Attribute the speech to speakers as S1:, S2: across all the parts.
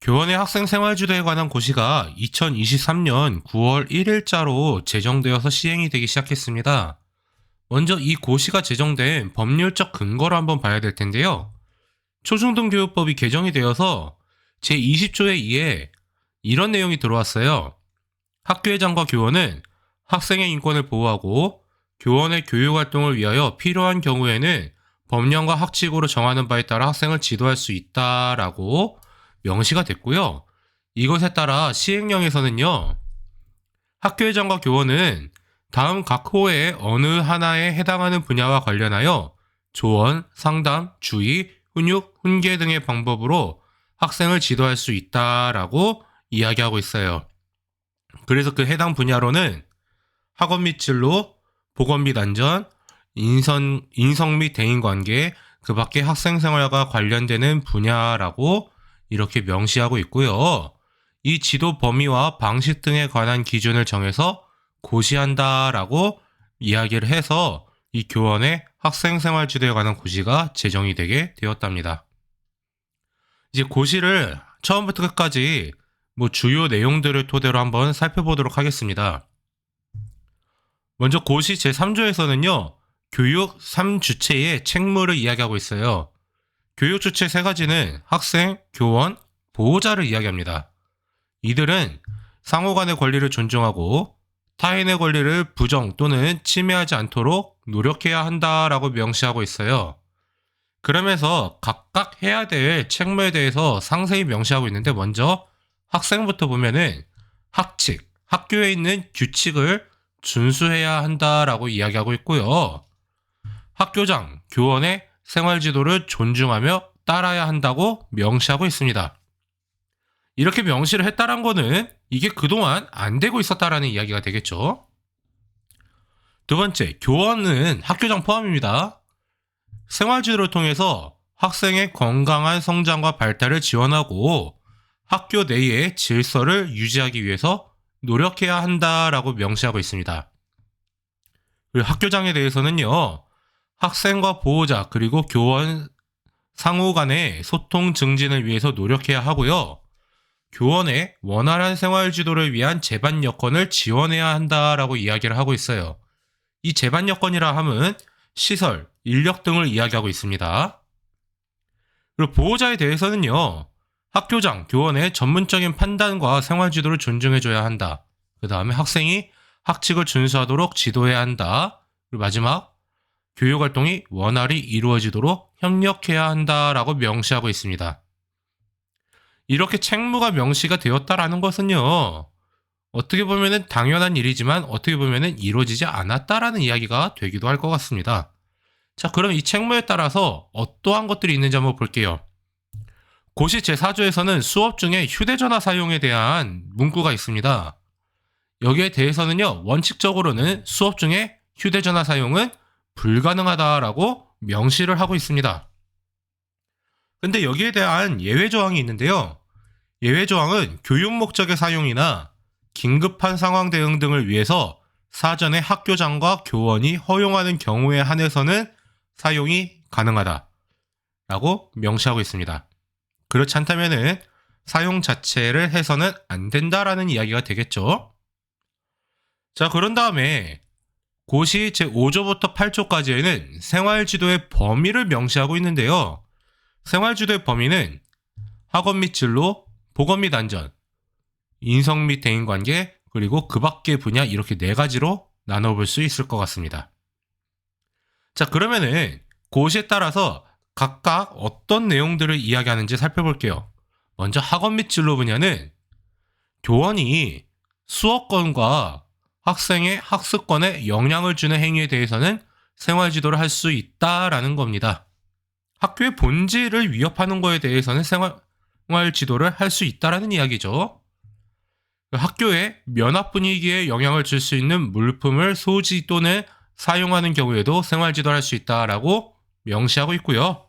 S1: 교원의 학생 생활지도에 관한 고시가 2023년 9월 1일자로 제정되어서 시행이 되기 시작했습니다. 먼저 이 고시가 제정된 법률적 근거를 한번 봐야 될 텐데요. 초중등교육법이 개정이 되어서 제20조에 의해 이런 내용이 들어왔어요. 학교회장과 교원은 학생의 인권을 보호하고 교원의 교육활동을 위하여 필요한 경우에는 법령과 학칙으로 정하는 바에 따라 학생을 지도할 수 있다라고 명시가 됐고요. 이것에 따라 시행령에서는요. 학교회장과 교원은 다음 각 호의 어느 하나에 해당하는 분야와 관련하여 조언, 상담, 주의, 훈육, 훈계 등의 방법으로 학생을 지도할 수 있다라고 이야기하고 있어요. 그래서 그 해당 분야로는 학업 및 진로, 보건 및 안전, 인성 및 대인관계, 그 밖에 학생생활과 관련되는 분야라고 이렇게 명시하고 있고요. 이 지도 범위와 방식 등에 관한 기준을 정해서 고시한다라고 이야기를 해서 이 교원의 학생생활 지도에 관한 고시가 제정이 되게 되었답니다. 이제 고시를 처음부터 끝까지 주요 내용들을 토대로 한번 살펴보도록 하겠습니다. 먼저 고시 제3조에서는요. 교육 3주체의 책무를 이야기하고 있어요. 교육 주체 3가지는 학생, 교원, 보호자를 이야기합니다. 이들은 상호 간의 권리를 존중하고 타인의 권리를 부정 또는 침해하지 않도록 노력해야 한다라고 명시하고 있어요. 그러면서 각각 해야 될 책무에 대해서 상세히 명시하고 있는데 먼저 학생부터 보면은 학칙, 학교에 있는 규칙을 준수해야 한다라고 이야기하고 있고요. 학교장, 교원의 생활지도를 존중하며 따라야 한다고 명시하고 있습니다. 이렇게 명시를 했다는 거는 이게 그동안 안 되고 있었다라는 이야기가 되겠죠. 두 번째, 교원은 학교장 포함입니다. 생활지도를 통해서 학생의 건강한 성장과 발달을 지원하고 학교 내의 질서를 유지하기 위해서 노력해야 한다라고 명시하고 있습니다. 그리고 학교장에 대해서는요. 학생과 보호자 그리고 교원 상호 간의 소통 증진을 위해서 노력해야 하고요. 교원의 원활한 생활 지도를 위한 제반 여건을 지원해야 한다라고 이야기를 하고 있어요. 이 제반 여건이라 함은 시설, 인력 등을 이야기하고 있습니다. 그리고 보호자에 대해서는요. 학교장, 교원의 전문적인 판단과 생활 지도를 존중해줘야 한다. 그 다음에 학생이 학칙을 준수하도록 지도해야 한다. 그리고 마지막 교육활동이 원활히 이루어지도록 협력해야 한다라고 명시하고 있습니다. 이렇게 책무가 명시가 되었다라는 것은요. 어떻게 보면은 당연한 일이지만 어떻게 보면은 이루어지지 않았다라는 이야기가 되기도 할 것 같습니다. 자, 그럼 이 책무에 따라서 어떠한 것들이 있는지 한번 볼게요. 고시 제4조에서는 수업 중에 휴대전화 사용에 대한 문구가 있습니다. 여기에 대해서는요. 원칙적으로는 수업 중에 휴대전화 사용은 불가능하다라고 명시를 하고 있습니다. 근데 여기에 대한 예외 조항이 있는데요. 예외 조항은 교육 목적의 사용이나 긴급한 상황 대응 등을 위해서 사전에 학교장과 교원이 허용하는 경우에 한해서는 사용이 가능하다라고 명시하고 있습니다. 그렇지 않다면은 사용 자체를 해서는 안 된다라는 이야기가 되겠죠. 자, 그런 다음에 고시 제5조부터 8조까지에는 생활지도의 범위를 명시하고 있는데요. 생활지도의 범위는 학업 및 진로, 보건 및 안전, 인성 및 대인관계, 그리고 그 밖의 분야 이렇게 4가지로 나눠볼 수 있을 것 같습니다. 자, 그러면은 고시에 따라서 각각 어떤 내용들을 이야기하는지 살펴볼게요. 먼저 학업 및 진로 분야는 교원이 수업권과 학생의 학습권에 영향을 주는 행위에 대해서는 생활지도를 할 수 있다라는 겁니다. 학교의 본질을 위협하는 거에 대해서는 생활지도를 할 수 있다라는 이야기죠. 학교의 면학 분위기에 영향을 줄 수 있는 물품을 소지 또는 사용하는 경우에도 생활지도를 할 수 있다라고 명시하고 있고요.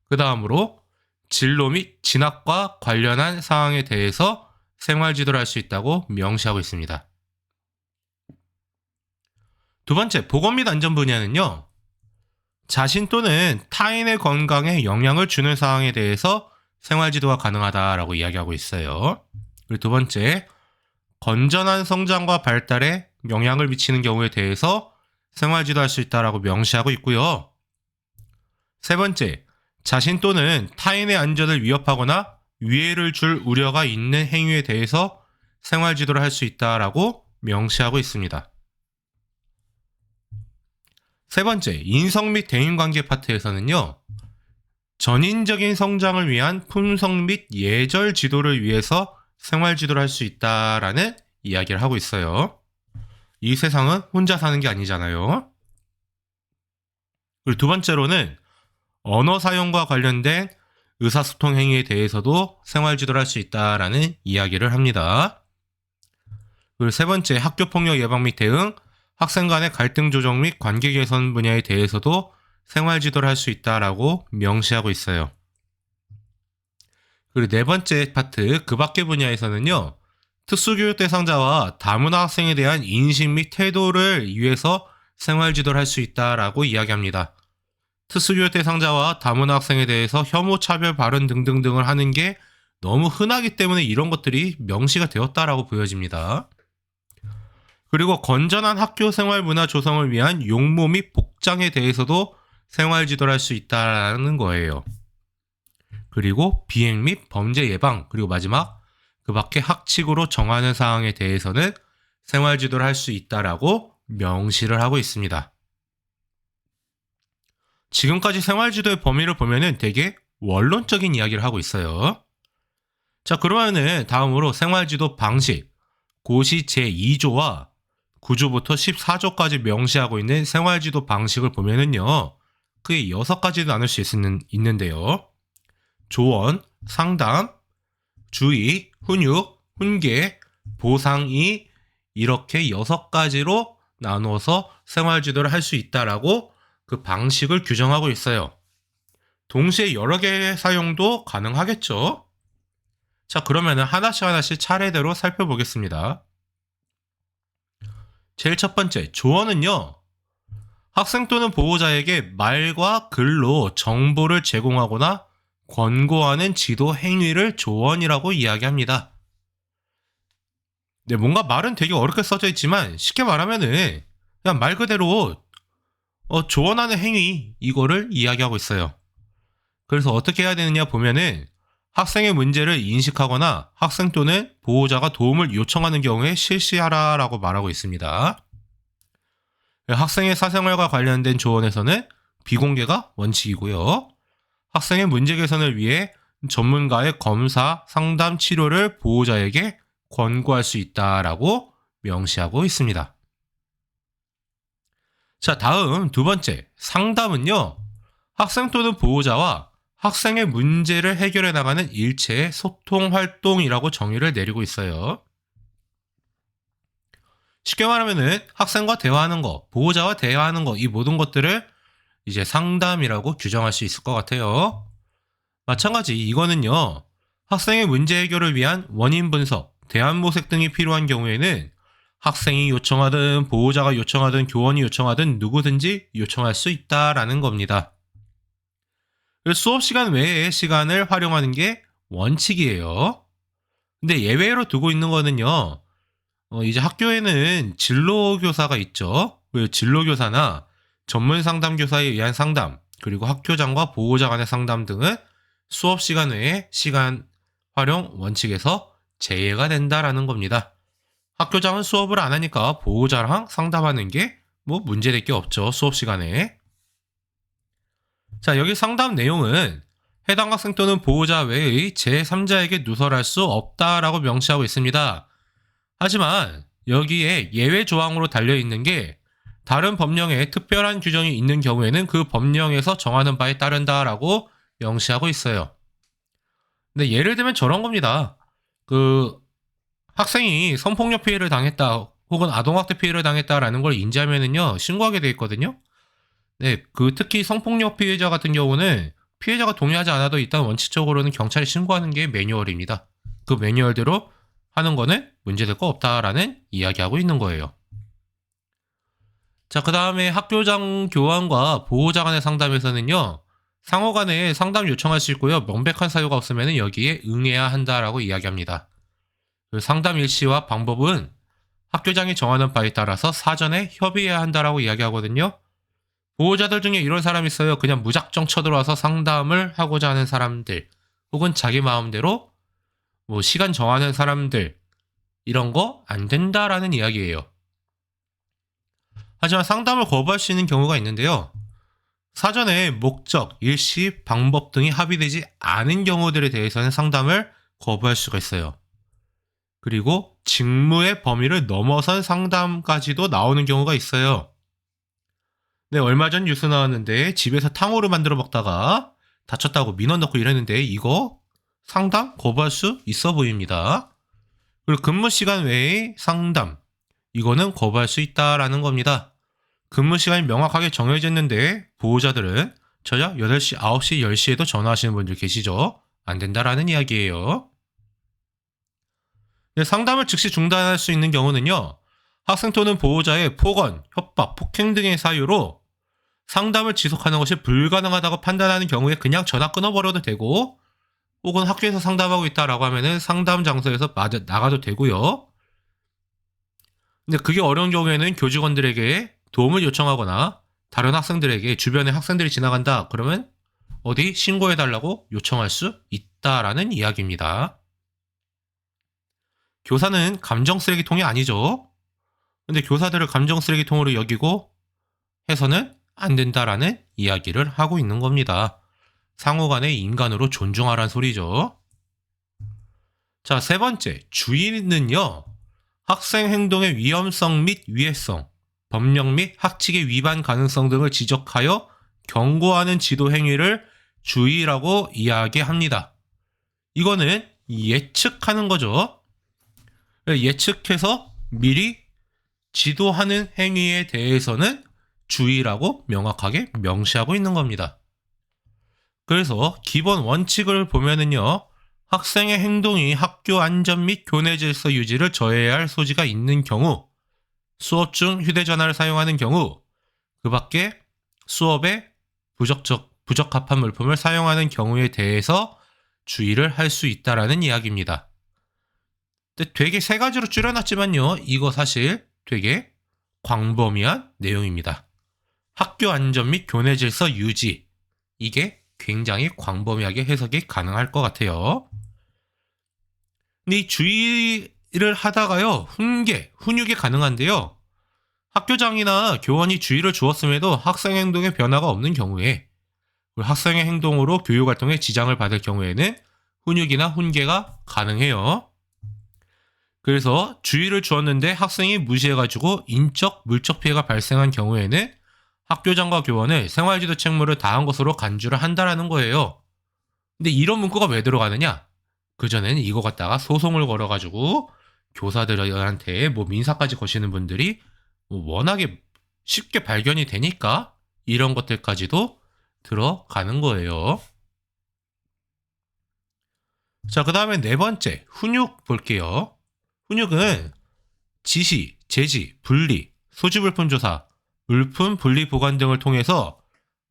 S1: 그 다음으로 진로 및 진학과 관련한 사항에 대해서 생활지도를 할 수 있다고 명시하고 있습니다. 두 번째, 보건 및 안전 분야는요. 자신 또는 타인의 건강에 영향을 주는 사항에 대해서 생활지도가 가능하다라고 이야기하고 있어요. 그리고 두 번째, 건전한 성장과 발달에 영향을 미치는 경우에 대해서 생활지도 할 수 있다라고 명시하고 있고요. 세 번째, 자신 또는 타인의 안전을 위협하거나 위해를 줄 우려가 있는 행위에 대해서 생활지도를 할 수 있다라고 명시하고 있습니다. 세 번째, 인성 및 대인관계 파트에서는요, 전인적인 성장을 위한 품성 및 예절 지도를 위해서 생활지도를 할 수 있다라는 이야기를 하고 있어요. 이 세상은 혼자 사는 게 아니잖아요. 그리고 두 번째로는 언어 사용과 관련된 의사소통 행위에 대해서도 생활지도를 할 수 있다라는 이야기를 합니다. 그리고 세 번째, 학교폭력 예방 및 대응, 학생 간의 갈등 조정 및 관계 개선 분야에 대해서도 생활지도를 할 수 있다라고 명시하고 있어요. 그리고 네 번째 파트, 그 밖의 분야에서는요, 특수교육 대상자와 다문화 학생에 대한 인식 및 태도를 위해서 생활지도를 할 수 있다라고 이야기합니다. 특수교육 대상자와 다문화 학생에 대해서 혐오, 차별, 발언 등등등을 하는 게 너무 흔하기 때문에 이런 것들이 명시가 되었다라고 보여집니다. 그리고 건전한 학교 생활 문화 조성을 위한 용모 및 복장에 대해서도 생활지도를 할 수 있다는 거예요. 그리고 비행 및 범죄 예방, 그리고 마지막, 그 밖에 학칙으로 정하는 사항에 대해서는 생활지도를 할 수 있다라고 명시를 하고 있습니다. 지금까지 생활지도의 범위를 보면은 되게 원론적인 이야기를 하고 있어요. 자, 그러면은 다음으로 생활지도 방식, 고시 제2조와 9조부터 14조까지 명시하고 있는 생활지도 방식을 보면은요, 크게 6가지로 나눌 수 있는데요. 조언, 상담, 주의, 훈육, 훈계, 보상이 이렇게 6가지로 나누어서 생활지도를 할 수 있다라고 그 방식을 규정하고 있어요. 동시에 여러 개의 사용도 가능하겠죠? 자, 그러면 하나씩 차례대로 살펴보겠습니다. 제일 첫 번째, 조언은요, 학생 또는 보호자에게 말과 글로 정보를 제공하거나 권고하는 지도 행위를 조언이라고 이야기합니다. 네, 뭔가 말은 되게 어렵게 써져 있지만 쉽게 말하면은 그냥 말 그대로 조언하는 행위, 이거를 이야기하고 있어요. 그래서 어떻게 해야 되느냐 보면은 학생의 문제를 인식하거나 학생 또는 보호자가 도움을 요청하는 경우에 실시하라라고 말하고 있습니다. 학생의 사생활과 관련된 조언에서는 비공개가 원칙이고요. 학생의 문제 개선을 위해 전문가의 검사, 상담, 치료를 보호자에게 권고할 수 있다라고 명시하고 있습니다. 자, 다음 두 번째, 상담은요, 학생 또는 보호자와 학생의 문제를 해결해 나가는 일체의 소통 활동이라고 정의를 내리고 있어요. 쉽게 말하면은 학생과 대화하는 거, 보호자와 대화하는 거, 이 모든 것들을 이제 상담이라고 규정할 수 있을 것 같아요. 마찬가지 이거는요, 학생의 문제 해결을 위한 원인 분석, 대안 모색 등이 필요한 경우에는 학생이 요청하든 보호자가 요청하든 교원이 요청하든 누구든지 요청할 수 있다라는 겁니다. 수업 시간 외의 시간을 활용하는 게 원칙이에요. 근데 예외로 두고 있는 거는요, 이제 학교에는 진로교사가 있죠. 그 진로교사나 전문 상담교사에 의한 상담, 그리고 학교장과 보호자 간의 상담 등은 수업 시간 외에 시간 활용 원칙에서 제외가 된다라는 겁니다. 학교장은 수업을 안 하니까 보호자랑 상담하는 게 뭐 문제될 게 없죠, 수업 시간에. 자, 여기 상담 내용은 해당 학생 또는 보호자 외의 제3자에게 누설할 수 없다라고 명시하고 있습니다. 하지만 여기에 예외 조항으로 달려있는 게 다른 법령에 특별한 규정이 있는 경우에는 그 법령에서 정하는 바에 따른다라고 명시하고 있어요. 근데 예를 들면 저런 겁니다. 그 학생이 성폭력 피해를 당했다 혹은 아동학대 피해를 당했다라는 걸 인지하면은요, 신고하게 돼 있거든요. 네, 특히 성폭력 피해자 같은 경우는 피해자가 동의하지 않아도 일단 원칙적으로는 경찰에 신고하는 게 매뉴얼입니다. 그 매뉴얼대로 하는 거는 문제될 거 없다라는 이야기하고 있는 거예요. 자, 그 다음에 학교장 교환과 보호자 간의 상담에서는요, 상호 간에 상담 요청할 수 있고요. 명백한 사유가 없으면 여기에 응해야 한다라고 이야기합니다. 그 상담 일시와 방법은 학교장이 정하는 바에 따라서 사전에 협의해야 한다라고 이야기하거든요. 보호자들 중에 이런 사람이 있어요. 그냥 무작정 쳐들어와서 상담을 하고자 하는 사람들, 혹은 자기 마음대로 시간 정하는 사람들, 이런 거 안 된다라는 이야기예요. 하지만 상담을 거부할 수 있는 경우가 있는데요. 사전에 목적, 일시, 방법 등이 합의되지 않은 경우들에 대해서는 상담을 거부할 수가 있어요. 그리고 직무의 범위를 넘어선 상담까지도 나오는 경우가 있어요. 네, 얼마 전 뉴스 나왔는데 집에서 탕후루 만들어 먹다가 다쳤다고 민원 넣고 이랬는데 이거 상담 거부할 수 있어 보입니다. 그리고 근무 시간 외의 상담, 이거는 거부할 수 있다라는 겁니다. 근무 시간이 명확하게 정해져 있는데 보호자들은 저녁 8시, 9시, 10시에도 전화하시는 분들 계시죠? 안 된다라는 이야기예요. 네, 상담을 즉시 중단할 수 있는 경우는요. 학생 또는 보호자의 폭언, 협박, 폭행 등의 사유로 상담을 지속하는 것이 불가능하다고 판단하는 경우에 그냥 전화 끊어버려도 되고, 혹은 학교에서 상담하고 있다라고 하면은 상담 장소에서 나가도 되고요. 근데 그게 어려운 경우에는 교직원들에게 도움을 요청하거나 다른 학생들에게 주변에 학생들이 지나간다 그러면 어디 신고해달라고 요청할 수 있다라는 이야기입니다. 교사는 감정 쓰레기통이 아니죠. 근데 교사들을 감정 쓰레기통으로 여기고 해서는 안 된다라는 이야기를 하고 있는 겁니다. 상호 간에 인간으로 존중하라는 소리죠. 자, 세 번째, 주의는요. 학생 행동의 위험성 및 위해성, 법령 및 학칙의 위반 가능성 등을 지적하여 경고하는 지도 행위를 주의라고 이야기합니다. 이거는 예측하는 거죠. 예측해서 미리 지도하는 행위에 대해서는 주의라고 명확하게 명시하고 있는 겁니다. 그래서 기본 원칙을 보면은요. 학생의 행동이 학교 안전 및 교내 질서 유지를 저해해야 할 소지가 있는 경우, 수업 중 휴대전화를 사용하는 경우, 그 밖에 수업에 부적합한 물품을 사용하는 경우에 대해서 주의를 할 수 있다라는 이야기입니다. 근데 되게 세 가지로 줄여놨지만요. 이거 사실 되게 광범위한 내용입니다. 학교 안전 및 교내 질서 유지. 이게 굉장히 광범위하게 해석이 가능할 것 같아요. 근데 이 주의를 하다가요. 훈육이 가능한데요. 학교장이나 교원이 주의를 주었음에도 학생 행동에 변화가 없는 경우에, 학생의 행동으로 교육활동에 지장을 받을 경우에는 훈육이나 훈계가 가능해요. 그래서 주의를 주었는데 학생이 무시해가지고 인적, 물적 피해가 발생한 경우에는 학교장과 교원을 생활지도 책무를 다한 것으로 간주를 한다라는 거예요. 근데 이런 문구가 왜 들어가느냐? 그전에는 이거 갖다가 소송을 걸어가지고 교사들한테 민사까지 거시는 분들이 워낙에 쉽게 발견이 되니까 이런 것들까지도 들어가는 거예요. 자, 그 다음에 네 번째, 훈육 볼게요. 훈육은 지시, 제지, 분리, 소지물품 조사, 물품 분리 보관 등을 통해서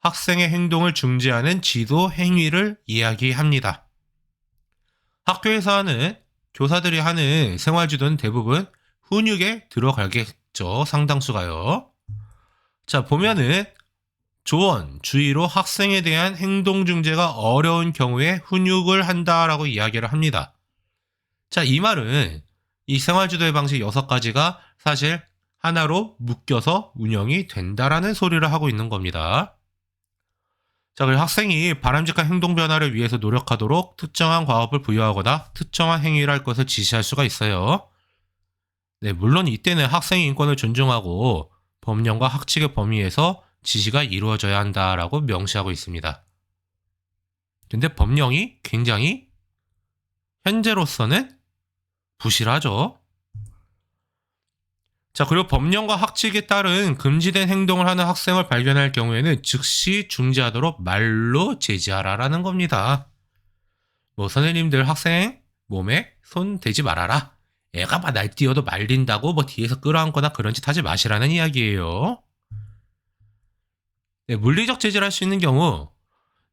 S1: 학생의 행동을 중지하는 지도 행위를 이야기합니다. 학교에서 하는, 교사들이 하는 생활지도는 대부분 훈육에 들어가겠죠. 상당수가요. 자, 보면은 조언, 주의로 학생에 대한 행동 중재가 어려운 경우에 훈육을 한다라고 이야기를 합니다. 자, 이 말은 이 생활지도의 방식 6가지가 사실 하나로 묶여서 운영이 된다라는 소리를 하고 있는 겁니다. 자, 그리고 학생이 바람직한 행동 변화를 위해서 노력하도록 특정한 과업을 부여하거나 특정한 행위를 할 것을 지시할 수가 있어요. 네, 물론 이때는 학생의 인권을 존중하고 법령과 학칙의 범위에서 지시가 이루어져야 한다라고 명시하고 있습니다. 근데 법령이 굉장히 현재로서는 부실하죠. 자, 그리고 법령과 학칙에 따른 금지된 행동을 하는 학생을 발견할 경우에는 즉시 중지하도록 말로 제지하라라는 겁니다. 선생님들 학생 몸에 손 대지 말아라. 애가 막 날뛰어도 말린다고 뒤에서 끌어안거나 그런 짓 하지 마시라는 이야기예요. 네, 물리적 제지를 할 수 있는 경우,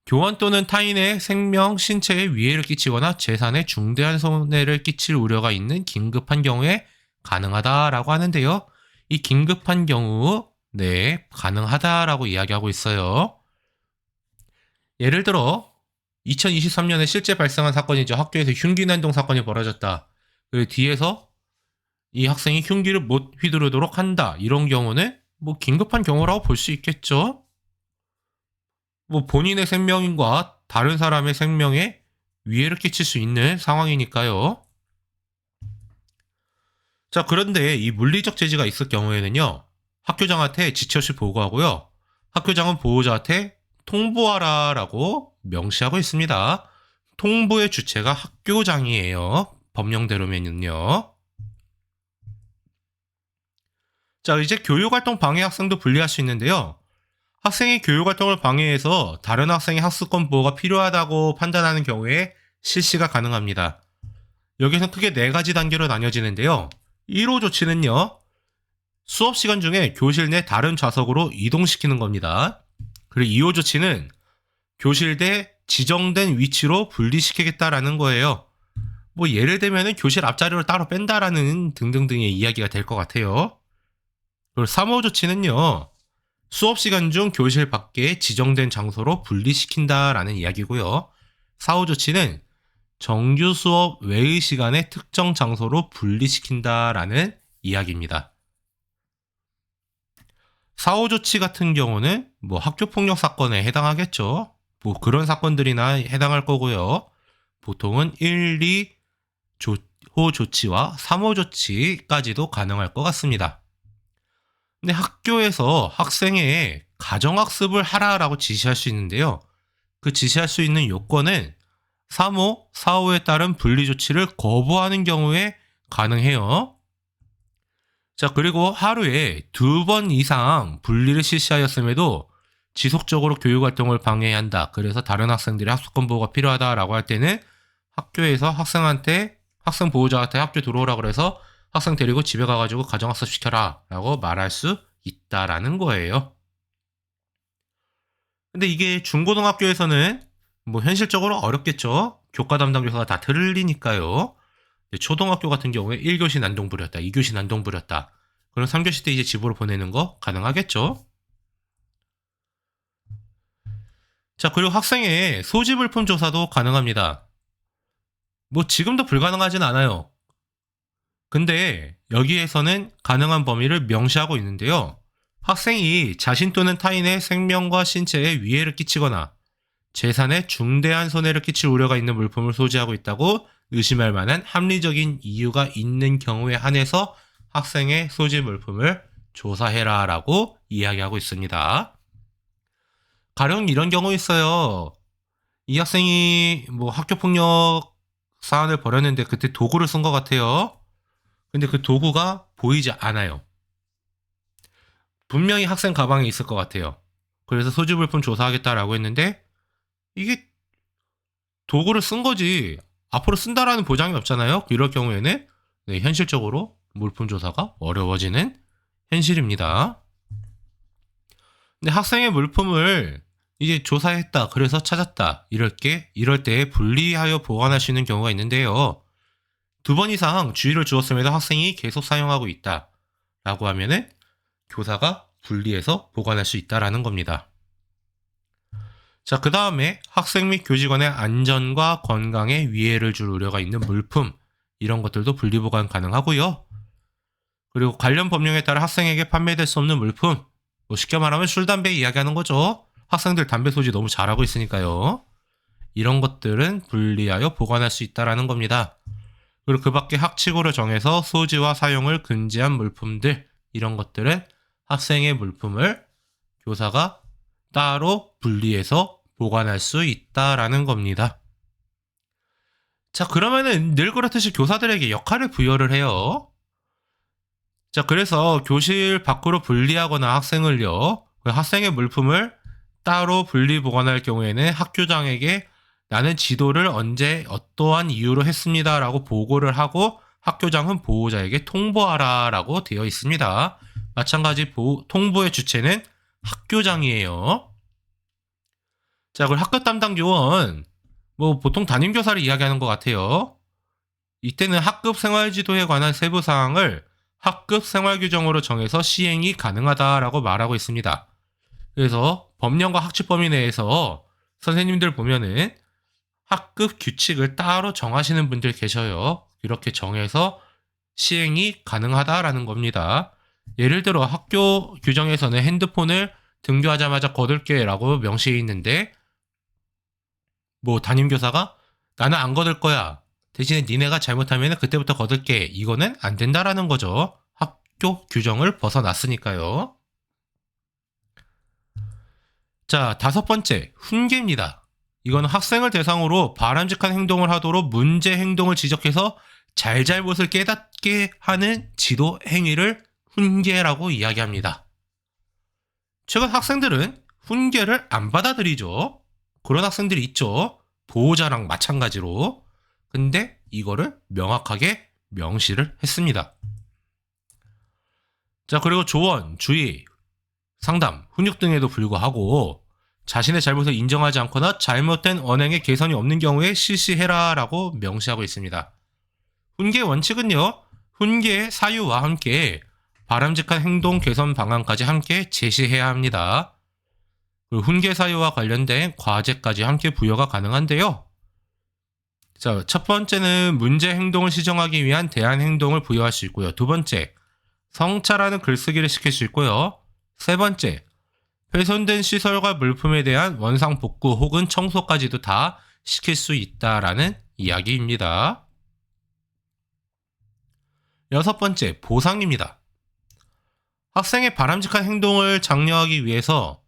S1: 교원 또는 타인의 생명, 신체에 위해를 끼치거나 재산에 중대한 손해를 끼칠 우려가 있는 긴급한 경우에 가능하다라고 하는데요. 이 긴급한 경우, 네, 가능하다라고 이야기하고 있어요. 예를 들어 2023년에 실제 발생한 사건이죠. 학교에서 흉기 난동 사건이 벌어졌다. 그 뒤에서 이 학생이 흉기를 못 휘두르도록 한다. 이런 경우는 뭐 긴급한 경우라고 볼 수 있겠죠. 뭐 본인의 생명과 다른 사람의 생명에 위해를 끼칠 수 있는 상황이니까요. 자, 그런데 이 물리적 제지가 있을 경우에는요. 학교장한테 지체 없이 보고하고요. 학교장은 보호자한테 통보하라라고 명시하고 있습니다. 통보의 주체가 학교장이에요. 법령대로면은요. 자, 이제 교육활동 방해 학생도 분리할 수 있는데요. 학생이 교육활동을 방해해서 다른 학생의 학습권 보호가 필요하다고 판단하는 경우에 실시가 가능합니다. 여기서 크게 4가지 단계로 나뉘어지는데요. 1호 조치는요. 수업 시간 중에 교실 내 다른 좌석으로 이동시키는 겁니다. 그리고 2호 조치는 교실 내 지정된 위치로 분리시키겠다라는 거예요. 뭐 예를 들면 교실 앞자리로 따로 뺀다라는 등등등의 이야기가 될 것 같아요. 그리고 3호 조치는요. 수업 시간 중 교실 밖에 지정된 장소로 분리시킨다라는 이야기고요. 4호 조치는 정규 수업 외의 시간에 특정 장소로 분리시킨다라는 이야기입니다. 4호 조치 같은 경우는 뭐 학교폭력 사건에 해당하겠죠. 뭐 그런 사건들이나 해당할 거고요. 보통은 1, 2호 조치와 3호 조치까지도 가능할 것 같습니다. 근데 학교에서 학생의 가정학습을 하라라고 지시할 수 있는데요. 그 지시할 수 있는 요건은 3호, 4호에 따른 분리 조치를 거부하는 경우에 가능해요. 자, 그리고 하루에 2번 이상 분리를 실시하였음에도 지속적으로 교육활동을 방해한다. 그래서 다른 학생들의 학습권 보호가 필요하다라고 할 때는 학교에서 학생 보호자한테 학교 들어오라 그래서 학생 데리고 집에 가가지고 가정학습 시켜라 라고 말할 수 있다라는 거예요. 근데 이게 중고등학교에서는 뭐 현실적으로 어렵겠죠. 교과 담당 교사가 다 틀리니까요. 초등학교 같은 경우에 1교시 난동 부렸다, 2교시 난동 부렸다. 그럼 3교시 때 이제 집으로 보내는 거 가능하겠죠. 자, 그리고 학생의 소지물품 조사도 가능합니다. 뭐 지금도 불가능하진 않아요. 근데 여기에서는 가능한 범위를 명시하고 있는데요. 학생이 자신 또는 타인의 생명과 신체에 위해를 끼치거나 재산에 중대한 손해를 끼칠 우려가 있는 물품을 소지하고 있다고 의심할 만한 합리적인 이유가 있는 경우에 한해서 학생의 소지 물품을 조사해라 라고 이야기하고 있습니다. 가령 이런 경우 있어요. 이 학생이 뭐 학교폭력 사안을 벌였는데 그때 도구를 쓴 것 같아요. 근데 그 도구가 보이지 않아요. 분명히 학생 가방에 있을 것 같아요. 그래서 소지물품 조사하겠다라고 했는데 이게 도구를 쓴 거지 앞으로 쓴다라는 보장이 없잖아요. 이럴 경우에는 네, 현실적으로 물품 조사가 어려워지는 현실입니다. 근데 학생의 물품을 이제 조사했다, 그래서 찾았다, 이럴 때 분리하여 보관할 수 있는 경우가 있는데요. 2번 이상 주의를 주었음에도 학생이 계속 사용하고 있다 라고 하면은 교사가 분리해서 보관할 수 있다라는 겁니다. 자, 그 다음에 학생 및 교직원의 안전과 건강에 위해를 줄 우려가 있는 물품, 이런 것들도 분리보관 가능하고요. 그리고 관련 법령에 따라 학생에게 판매될 수 없는 물품, 뭐 쉽게 말하면 술, 담배 이야기하는 거죠. 학생들 담배 소지 너무 잘하고 있으니까요. 이런 것들은 분리하여 보관할 수 있다라는 겁니다. 그리고 그 밖에 학칙으로 정해서 소지와 사용을 금지한 물품들, 이런 것들은 학생의 물품을 교사가 따로 분리해서 보관할 수 있다라는 겁니다. 자, 그러면은 늘 그렇듯이 교사들에게 역할을 부여를 해요. 자, 그래서 교실 밖으로 분리하거나 학생을요, 학생의 물품을 따로 분리 보관할 경우에는 학교장에게 나는 지도를 언제 어떠한 이유로 했습니다 라고 보고를 하고 학교장은 보호자에게 통보하라 라고 되어 있습니다. 마찬가지 통보의 주체는 학교장이에요. 자, 그리고 학급 담당 교원, 보통 담임교사를 이야기하는 것 같아요. 이때는 학급 생활지도에 관한 세부 사항을 학급 생활규정으로 정해서 시행이 가능하다라고 말하고 있습니다. 그래서 법령과 학칙 범위 내에서 선생님들 보면은 학급 규칙을 따로 정하시는 분들 계셔요. 이렇게 정해서 시행이 가능하다라는 겁니다. 예를 들어 학교 규정에서는 핸드폰을 등교하자마자 거둘게 라고 명시해 있는데 담임교사가 나는 안 거둘 거야. 대신에 니네가 잘못하면 그때부터 거둘게. 이거는 안 된다라는 거죠. 학교 규정을 벗어났으니까요. 자, 5번째, 훈계입니다. 이건 학생을 대상으로 바람직한 행동을 하도록 문제 행동을 지적해서 잘잘못을 깨닫게 하는 지도 행위를 훈계라고 이야기합니다. 최근 학생들은 훈계를 안 받아들이죠. 그런 학생들이 있죠. 보호자랑 마찬가지로. 근데 이거를 명확하게 명시를 했습니다. 자, 그리고 조언, 주의, 상담, 훈육 등에도 불구하고 자신의 잘못을 인정하지 않거나 잘못된 언행에 개선이 없는 경우에 실시해라 라고 명시하고 있습니다. 훈계 원칙은요, 훈계의 사유와 함께 바람직한 행동 개선 방안까지 함께 제시해야 합니다. 그리고 훈계 사유와 관련된 과제까지 함께 부여가 가능한데요. 자, 첫 번째는 문제 행동을 시정하기 위한 대안 행동을 부여할 수 있고요. 두 번째, 성찰하는 글쓰기를 시킬 수 있고요. 세 번째, 훼손된 시설과 물품에 대한 원상 복구 혹은 청소까지도 다 시킬 수 있다라는 이야기입니다. 여섯 번째, 보상입니다. 학생의 바람직한 행동을 장려하기 위해서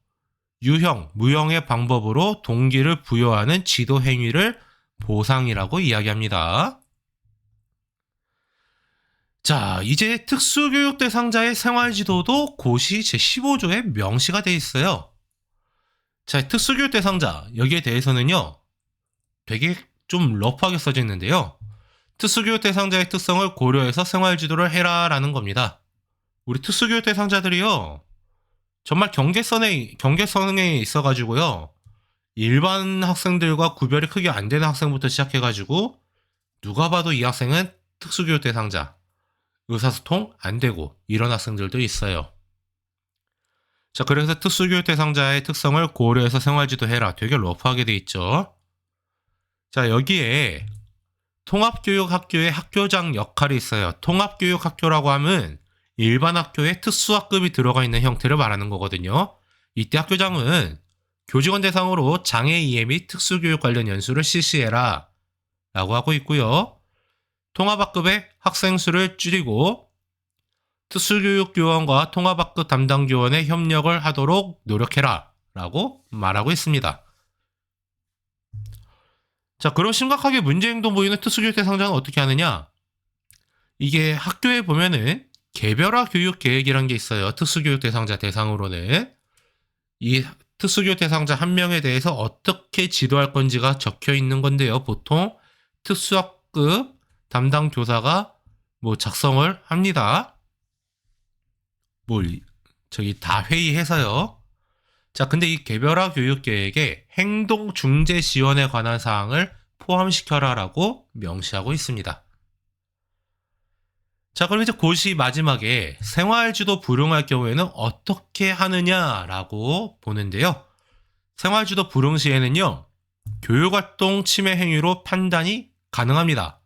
S1: 유형, 무형의 방법으로 동기를 부여하는 지도 행위를 보상이라고 이야기합니다. 자, 이제 특수교육 대상자의 생활지도도 고시 제15조에 명시가 되어 있어요. 자, 특수교육 대상자, 여기에 대해서는요, 되게 좀 러프하게 써져 있는데요. 특수교육 대상자의 특성을 고려해서 생활지도를 해라 라는 겁니다. 우리 특수교육 대상자들이요, 정말 경계선에 있어가지고요, 일반 학생들과 구별이 크게 안 되는 학생부터 시작해가지고 누가 봐도 이 학생은 특수교육 대상자, 의사소통 안 되고 이런 학생들도 있어요. 자, 그래서 특수교육 대상자의 특성을 고려해서 생활지도 해라. 되게 러프하게 돼 있죠. 자, 여기에 통합교육학교의 학교장 역할이 있어요. 통합교육학교라고 하면 일반 학교에 특수학급이 들어가 있는 형태를 말하는 거거든요. 이때 학교장은 교직원 대상으로 장애 이해 및 특수교육 관련 연수를 실시해라 라고 하고 있고요. 통합학급의 학생 수를 줄이고 특수교육교원과 통합학급 담당교원의 협력을 하도록 노력해라 라고 말하고 있습니다. 자, 그럼 심각하게 문제행동 보이는 특수교육 대상자는 어떻게 하느냐? 이게 학교에 보면은 개별화 교육 계획이란 게 있어요. 특수교육 대상자 대상으로는. 이 특수교육 대상자 한 명에 대해서 어떻게 지도할 건지가 적혀 있는 건데요. 보통 특수학급 담당 교사가 작성을 합니다. 다 회의해서요. 자, 근데 이 개별화 교육 계획에 행동 중재 지원에 관한 사항을 포함시켜라라고 명시하고 있습니다. 자, 그럼 이제 고시 마지막에 생활지도 불응할 경우에는 어떻게 하느냐라고 보는데요. 생활지도 불응 시에는요, 교육활동 침해 행위로 판단이 가능합니다.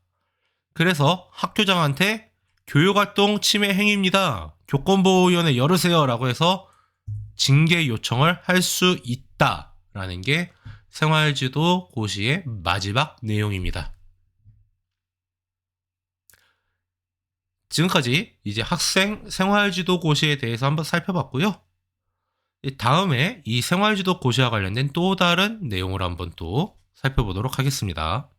S1: 그래서 학교장한테 교육활동 침해 행위입니다. 교권보호위원회 열으세요 라고 해서 징계 요청을 할 수 있다라는 게 생활지도 고시의 마지막 내용입니다. 지금까지 이제 학생 생활지도 고시에 대해서 한번 살펴봤고요. 다음에 이 생활지도 고시와 관련된 또 다른 내용을 한번 또 살펴보도록 하겠습니다.